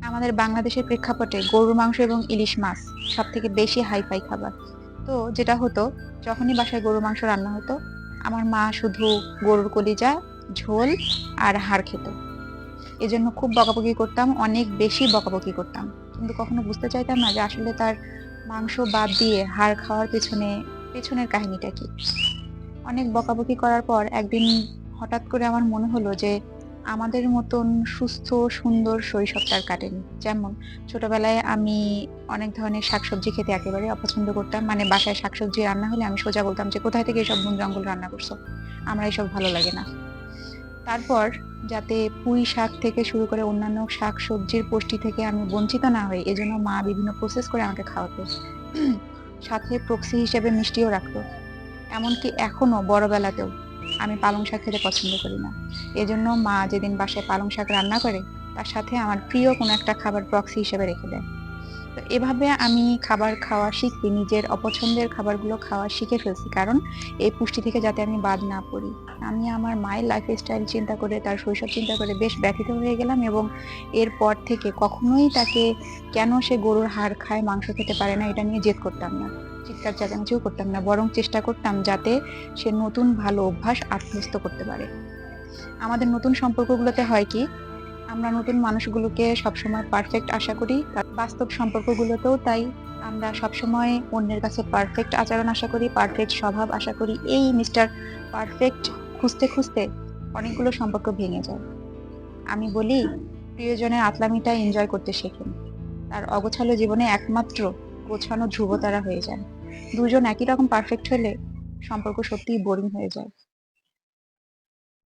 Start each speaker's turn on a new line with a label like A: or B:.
A: আমাদের বাংলাদেশের প্রেক্ষাপটে গরুর মাংস এবং ইলিশ মাছ সবথেকে বেশি হাই-ফাই খাবার। তো যেটা হতো, যখনই বাসায় গরুর মাংস রান্না হতো, আমার মা শুধু গরুর কলিজা, ঝোল আর হাড় খেত। এজন্য খুব বকাবকি করতাম, অনেক বেশি বকাবকি করতাম। কিন্তু কখনো বুঝতে চাইতাম না যে আসলে তার মাংস বাদ দিয়ে হাড় খাওয়ার পেছনের কাহিনীটা কি? অনেক বকাবকি করার পর একদিন হঠাৎ করে আমার মনে হলো যে আমাদের মতন সুস্থ সুন্দর শৈশবটা আর কাটেনি। যেমন ছোটবেলায় আমি অনেক ধরনের শাকসবজি খেতে একেবারেই অপছন্দ করতাম। মানে বাসায় শাকসবজি রান্না হলে আমি সোজা বলতাম যে, "কোথায় থেকে এসব বন জঙ্গল রান্না করছো? আমার এসব ভালো লাগে না।" তারপর যাতে পুঁই শাক থেকে শুরু করে অন্যান্য শাকসবজির পুষ্টি থেকে আমি বঞ্চিত না হই, এজন্য মা বিভিন্ন প্রসেস করে আমাকে খাওয়াতো। সাথে প্রক্সি হিসেবে মিষ্টিও রাখতো। এমনকি এখনো বড়বেলাতেও আমি পালং শাক খেতে পছন্দ করি না। এজন্য মা যেদিন বাসায় পালং শাক রান্না করে, তার সাথে আমার প্রিয় কোনো একটা খাবার প্রক্সি হিসেবে রেখে দেয়। তো এভাবে আমি খাবার খাওয়া শিখছি, নিজের অপছন্দের খাবারগুলো খাওয়া শিখে ফেলছি। কারণ এই পুষ্টি থেকে যাতে আমি বাদ না পড়ি। আমি আমার মায়ের লাইফস্টাইল চিন্তা করে, তার শৈশব চিন্তা করে বেশ ব্যথিত হয়ে গেলাম এবং এরপর থেকে কখনোই তাকে কেন সে গরুর হাড় খায়, মাংস খেতে পারে না, এটা নিয়ে জেদ করতাম না। চিৎকার চেঁচামেচিও করতাম না। বরং চেষ্টা করতাম যাতে সে নতুন ভালো অভ্যাস আত্মস্থ করতে পারে। আমাদের নতুন সম্পর্কগুলোতে হয় কি, আমরা নতুন মানুষগুলোকে সবসময় পারফেক্ট আশা করি। বাস্তব সম্পর্কগুলোতেও তাই। আমরা সবসময় অন্যের কাছে পারফেক্ট আচরণ আশা করি, পারফেক্ট স্বভাব আশা করি। এই মিস্টার পারফেক্ট খুঁজতে, খুঁজতে অনেকগুলো সম্পর্ক ভেঙে যায়। আমি বলি, প্রিয়জনের আতলামিটা এনজয় করতে শেখেন। তার অগোছালো জীবনে একমাত্র গোছানো ধ্রুবতারা হয়ে যান। দুজন একই রকম পারফেক্ট হলে সম্পর্ক সত্যিই বোরিং হয়ে যায়।